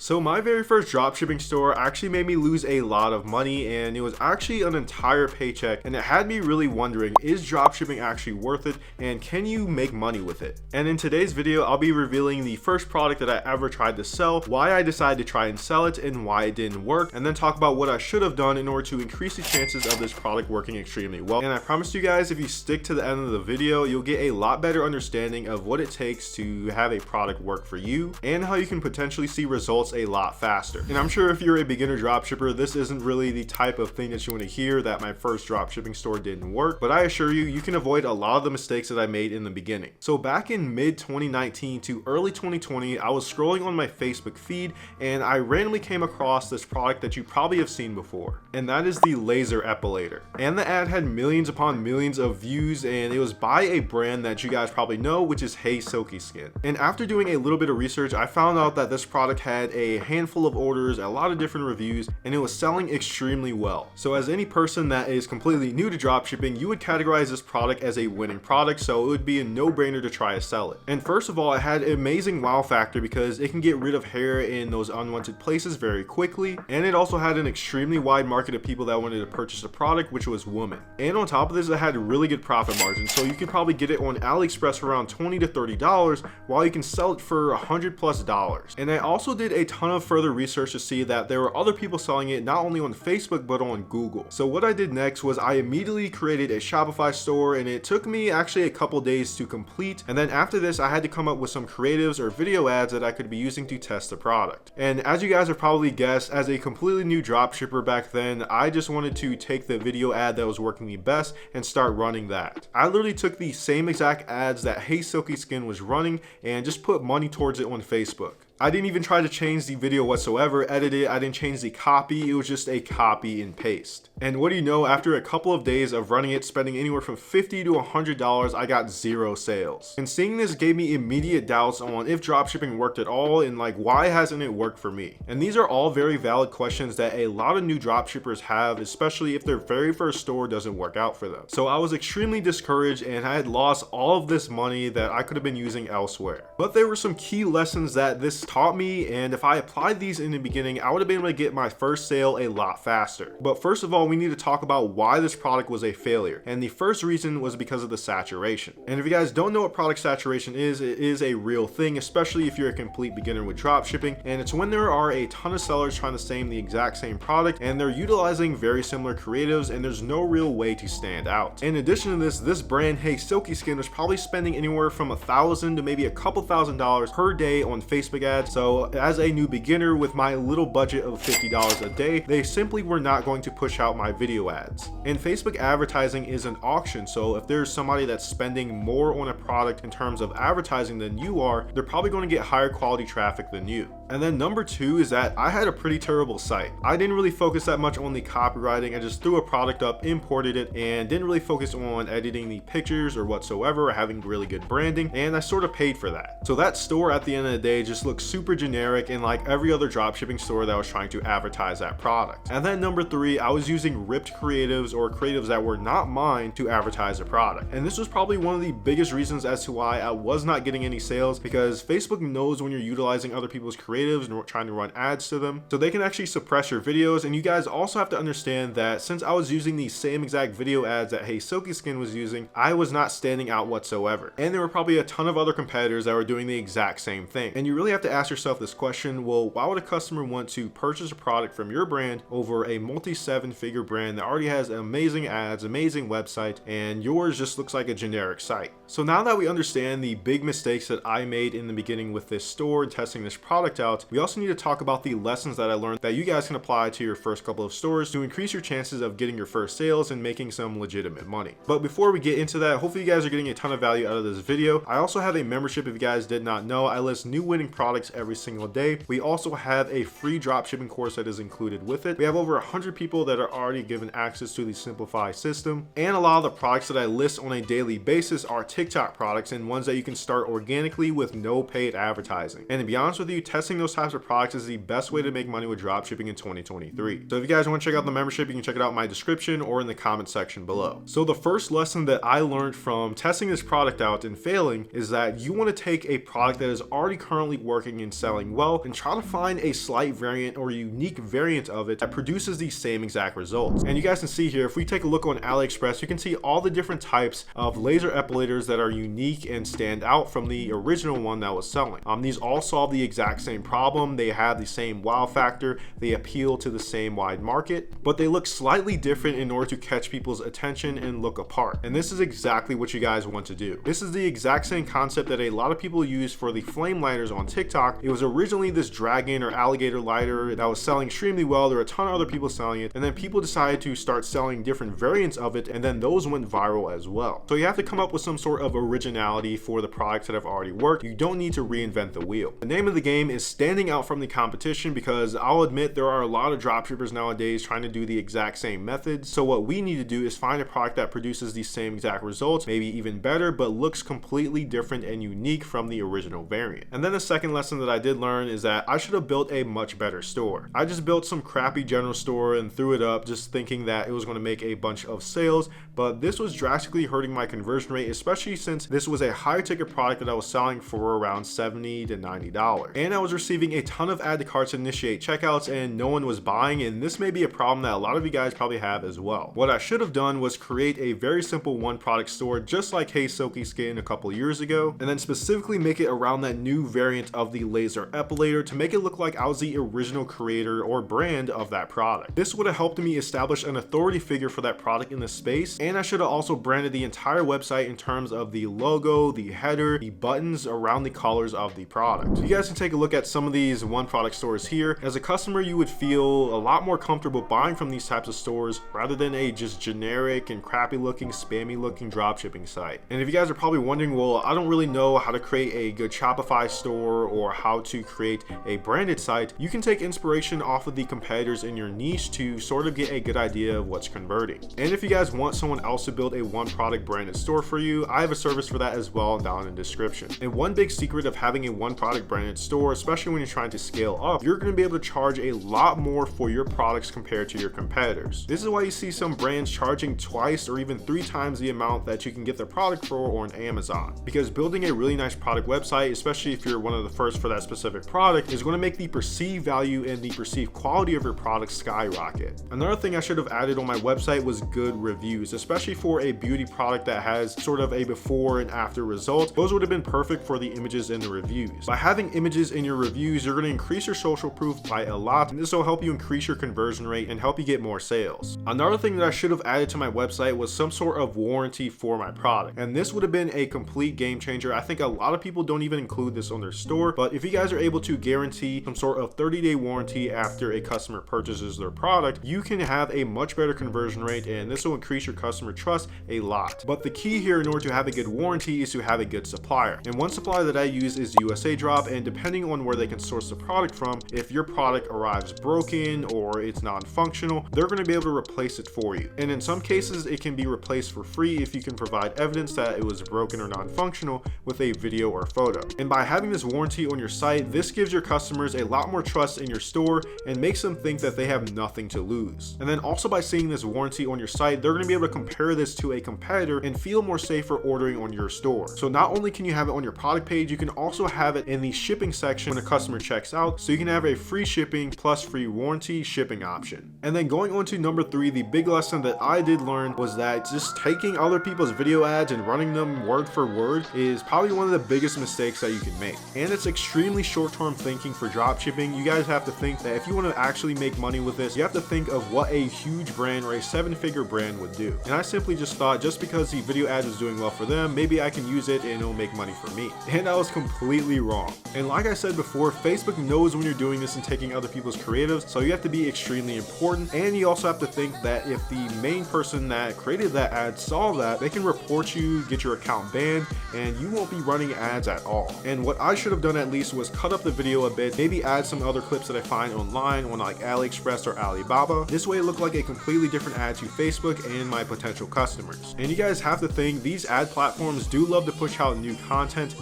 So my very first dropshipping store actually made me lose a lot of money, and it was actually an entire paycheck, and it had me really wondering, is dropshipping actually worth it, and can you make money with it? And in today's video, I'll be revealing the first product that I ever tried to sell, why I decided to try and sell it, and why it didn't work, and then talk about what I should have done in order to increase the chances of this product working extremely well. And I promise you guys, if you stick to the end of the video, you'll get a lot better understanding of what it takes to have a product work for you and how you can potentially see results a lot faster. And I'm sure if you're a beginner dropshipper, this isn't really the type of thing that you want to hear, that my first dropshipping store didn't work, but I assure you, you can avoid a lot of the mistakes that I made in the beginning. So back in mid 2019 to early 2020, I was scrolling on my Facebook feed and I randomly came across this product that you probably have seen before, and that is the laser epilator. And the ad had millions upon millions of views, and it was by a brand that you guys probably know, which is Hey Silky Skin. And after doing a little bit of research, I found out that this product had a handful of orders, a lot of different reviews, and it was selling extremely well. So as any person that is completely new to dropshipping, you would categorize this product as a winning product, so it would be a no-brainer to try to sell it. And first of all, it had an amazing wow factor because it can get rid of hair in those unwanted places very quickly, and it also had an extremely wide market of people that wanted to purchase the product, which was women. And on top of this, it had a really good profit margin, so you could probably get it on AliExpress for around $20 to $30, while you can sell it for $100+. And I also did a ton of further research to see that there were other people selling it not only on Facebook but on Google. So what I did next was I immediately created a Shopify store, and it took me actually a couple days to complete. And then after this, I had to come up with some creatives or video ads that I could be using to test the product. And as you guys have probably guessed, as a completely new dropshipper back then, I just wanted to take the video ad that was working the best and start running that. I literally took the same exact ads that Hey Silky Skin was running and just put money towards it on Facebook. I didn't even try to change the video whatsoever, edit it, I didn't change the copy, it was just a copy and paste. And what do you know, after a couple of days of running it, spending anywhere from $50 to $100, I got 0 sales. And seeing this gave me immediate doubts on if dropshipping worked at all, and like, why hasn't it worked for me? And these are all very valid questions that a lot of new dropshippers have, especially if their very first store doesn't work out for them. So I was extremely discouraged, and I had lost all of this money that I could have been using elsewhere. But there were some key lessons that this taught me, and if I applied these in the beginning, I would have been able to get my first sale a lot faster. But first of all, we need to talk about why this product was a failure, and the first reason was because of the saturation. And if you guys don't know what product saturation is, it is a real thing, especially if you're a complete beginner with dropshipping, and it's when there are a ton of sellers trying to sell the exact same product, and they're utilizing very similar creatives, and there's no real way to stand out. In addition to this brand Hey Silky Skin was probably spending anywhere from $1,000 to maybe a couple $1,000s per day on Facebook ads. So as a new beginner with my little budget of $50 a day, they simply were not going to push out my video ads. And Facebook advertising is an auction, so if there's somebody that's spending more on a product in terms of advertising than you are, they're probably going to get higher quality traffic than you. And then number 2 is that I had a pretty terrible site. I didn't really focus that much on the copywriting. I just threw a product up, imported it, and didn't really focus on editing the pictures or whatsoever, or having really good branding, and I sort of paid for that. So that store at the end of the day just looks super generic and like every other dropshipping store that was trying to advertise that product. And then number 3, I was using ripped creatives or creatives that were not mine to advertise a product. And this was probably one of the biggest reasons as to why I was not getting any sales, because Facebook knows when you're utilizing other people's creatives and trying to run ads to them, so they can actually suppress your videos. And you guys also have to understand that since I was using the same exact video ads that Hey Silky Skin was using, I was not standing out whatsoever. And there were probably a ton of other competitors that were doing the exact same thing. And you really have to ask yourself this question, well, why would a customer want to purchase a product from your brand over a multi-7-figure brand that already has amazing ads, amazing website, and yours just looks like a generic site? So now that we understand the big mistakes that I made in the beginning with this store and testing this product out, we also need to talk about the lessons that I learned that you guys can apply to your first couple of stores to increase your chances of getting your first sales and making some legitimate money. But before we get into that, hopefully you guys are getting a ton of value out of this video. I also have a membership. If you guys did not know, I list new winning products every single day. We also have a free dropshipping course that is included with it. We have over 100 people that are already given access to the Simplify system, and a lot of the products that I list on a daily basis are TikTok products and ones that you can start organically with no paid advertising. And to be honest with you, testing purchasing those types of products is the best way to make money with dropshipping in 2023. So if you guys want to check out the membership, you can check it out in my description or in the comment section below. So the first lesson that I learned from testing this product out and failing is that you want to take a product that is already currently working and selling well and try to find a slight variant or unique variant of it that produces the same exact results. And you guys can see here, if we take a look on AliExpress, you can see all the different types of laser epilators that are unique and stand out from the original one that was selling. These all solve the exact same problem. They have the same wow factor. They appeal to the same wide market, but they look slightly different in order to catch people's attention and look apart. And this is exactly what you guys want to do. This is the exact same concept that a lot of people use for the flame lighters on TikTok. It was originally this dragon or alligator lighter that was selling extremely well. There were a ton of other people selling it, and then people decided to start selling different variants of it, and then those went viral as well. So you have to come up with some sort of originality for the products that have already worked. You don't need to reinvent the wheel. The name of the game is standing out from the competition, because I'll admit there are a lot of dropshippers nowadays trying to do the exact same methods. So what we need to do is find a product that produces the same exact results, maybe even better, but looks completely different and unique from the original variant. And then the second lesson that I did learn is that I should have built a much better store. I just built some crappy general store and threw it up just thinking that it was going to make a bunch of sales, but this was drastically hurting my conversion rate, especially since this was a higher ticket product that I was selling for around $70 to $90. And I was receiving a ton of add to carts to initiate checkouts and no one was buying, and this may be a problem that a lot of you guys probably have as well. What I should have done was create a very simple one product store just like Hey Silky Skin a couple years ago, and then specifically make it around that new variant of the laser epilator to make it look like I was the original creator or brand of that product. This would have helped me establish an authority figure for that product in the space, and I should have also branded the entire website in terms of the logo, the header, the buttons around the colors of the product. You guys can take a look at some of these one product stores here. As a customer, you would feel a lot more comfortable buying from these types of stores rather than a just generic and crappy looking, spammy looking dropshipping site. And if you guys are probably wondering, well, I don't really know how to create a good Shopify store or how to create a branded site, you can take inspiration off of the competitors in your niche to sort of get a good idea of what's converting. And if you guys want someone else to build a one product branded store for you, I have a service for that as well down in the description. And one big secret of having a one product branded store, especially when you're trying to scale up, you're going to be able to charge a lot more for your products compared to your competitors. This is why you see some brands charging twice or even 3 times the amount that you can get their product for on Amazon, because building a really nice product website, especially if you're one of the first for that specific product, is going to make the perceived value and the perceived quality of your product skyrocket. Another thing I should have added on my website was good reviews, especially for a beauty product that has sort of a before and after result. Those would have been perfect for the images in the reviews. By having images in your reviews, you're going to increase your social proof by a lot, and this will help you increase your conversion rate and help you get more sales. Another thing that I should have added to my website was some sort of warranty for my product, and this would have been a complete game changer. I think a lot of people don't even include this on their store, but if you guys are able to guarantee some sort of 30-day warranty after a customer purchases their product, you can have a much better conversion rate, and this will increase your customer trust a lot. But the key here in order to have a good warranty is to have a good supplier, and one supplier that I use is USA Drop, and depending on where they can source the product from, if your product arrives broken or it's non-functional, they're going to be able to replace it for you. And in some cases, it can be replaced for free if you can provide evidence that it was broken or non-functional with a video or photo. And by having this warranty on your site, this gives your customers a lot more trust in your store and makes them think that they have nothing to lose. And then also by seeing this warranty on your site, they're going to be able to compare this to a competitor and feel more safer ordering on your store. So not only can you have it on your product page, you can also have it in the shipping section when a customer checks out, so you can have a free shipping plus free warranty shipping option. And then going on to number 3, the big lesson that I did learn was that just taking other people's video ads and running them word for word is probably one of the biggest mistakes that you can make. And it's extremely short-term thinking for dropshipping. You guys have to think that if you want to actually make money with this, you have to think of what a huge brand or a 7-figure brand would do. And I simply just thought, just because the video ad is doing well for them, maybe I can use it and it'll make money for me. And I was completely wrong. And like I said before, Facebook knows when you're doing this and taking other people's creatives, so you have to be extremely important. And you also have to think that if the main person that created that ad saw that, they can report you, get your account banned, and you won't be running ads at all. And what I should have done at least was cut up the video a bit, maybe add some other clips that I find online on like AliExpress or Alibaba. This way it looked like a completely different ad to Facebook and my potential customers. And you guys have to think, these ad platforms do love to push out new content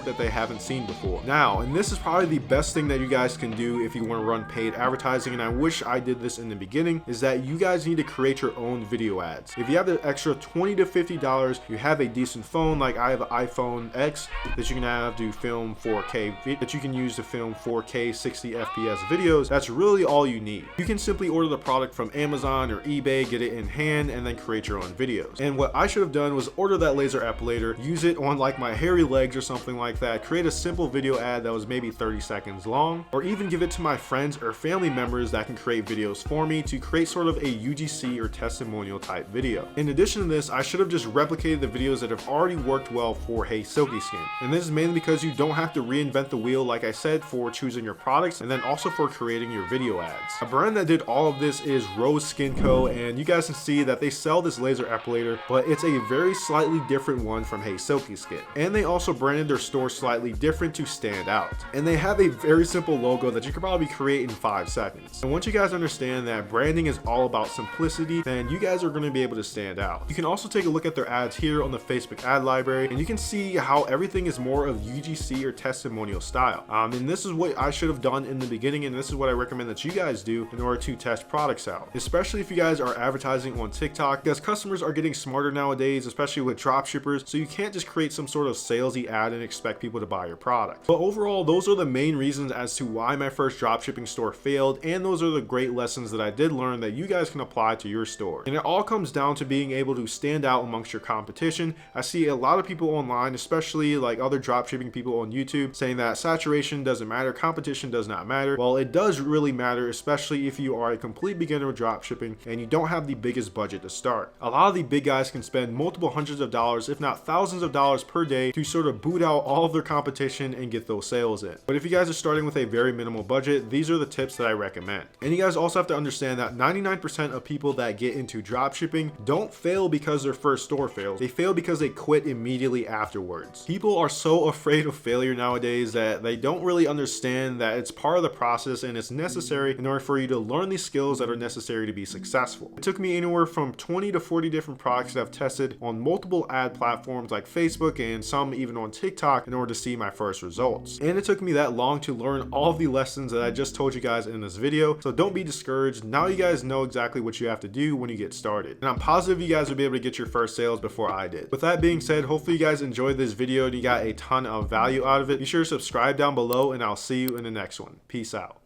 that they haven't seen before. Now, and this is probably the best thing that you guys can do if you want to run paid advertising, and I wish I did this in the beginning, is that you guys need to create your own video ads. If you have the extra $20 to $50, you have a decent phone, like I have an iPhone X that you can have to film 4K, that you can use to film 4K 60 FPS videos. That's really all you need. You can simply order the product from Amazon or eBay, get it in hand, and then create your own videos. And what I should have done was order that laser epilator, use it on like my hairy legs or something like that, create a simple video ad that was maybe 30 seconds long, or even give it to my friends or family members that can create videos for me to create sort of a UGC or testimonial type video. In addition to this, I should have just replicated the videos that have already worked well for Hey Silky Skin. And this is mainly because you don't have to reinvent the wheel, like I said, for choosing your products and then also for creating your video ads. A brand that did all of this is Rose Skin Co, and you guys can see that they sell this laser epilator, but it's a very slightly different one from Hey Silky Skin. And they also branded their store slightly different to stand out. And they have a very simple logo that you could probably create in 5 seconds. And once you guys understand that branding is all about simplicity, then you guys are going to be able to stand out. You can also take a look at their ads here on the Facebook ad library, and you can see how everything is more of UGC or testimonial style. And this is what I should have done in the beginning, and this is what I recommend that you guys do in order to test products out, especially if you guys are advertising on TikTok, because customers are getting smarter nowadays, especially with drop shippers, so you can't just create some sort of salesy ad and expect people to buy your product. But overall, those are the main reasons as to why my first dropshipping store failed, and those are the great lessons that I did learn that you guys can apply to your store. And it all comes down to being able to stand out amongst your competition. I see a lot of people online, especially like other dropshipping people on YouTube, saying that saturation doesn't matter, competition does not matter. Well, it does really matter, especially if you are a complete beginner with dropshipping and you don't have the biggest budget to start. A lot of the big guys can spend multiple hundreds of dollars, if not thousands of dollars per day to sort of boot out all of their competition and get those sales in. But if you guys are starting with a very minimal budget, these are the tips that I recommend. And you guys also have to understand that 99% of people that get into dropshipping don't fail because their first store fails. They fail because they quit immediately afterwards. People are so afraid of failure nowadays that they don't really understand that it's part of the process and it's necessary in order for you to learn these skills that are necessary to be successful. It took me anywhere from 20 to 40 different products that I've tested on multiple ad platforms like Facebook and some even on TikTok in order to see my first results. And it took me that long to learn all of the lessons that I just told you guys in this video. So don't be discouraged. Now you guys know exactly what you have to do when you get started. And I'm positive you guys will be able to get your first sales before I did. With that being said, hopefully you guys enjoyed this video and you got a ton of value out of it. Be sure to subscribe down below and I'll see you in the next one. Peace out.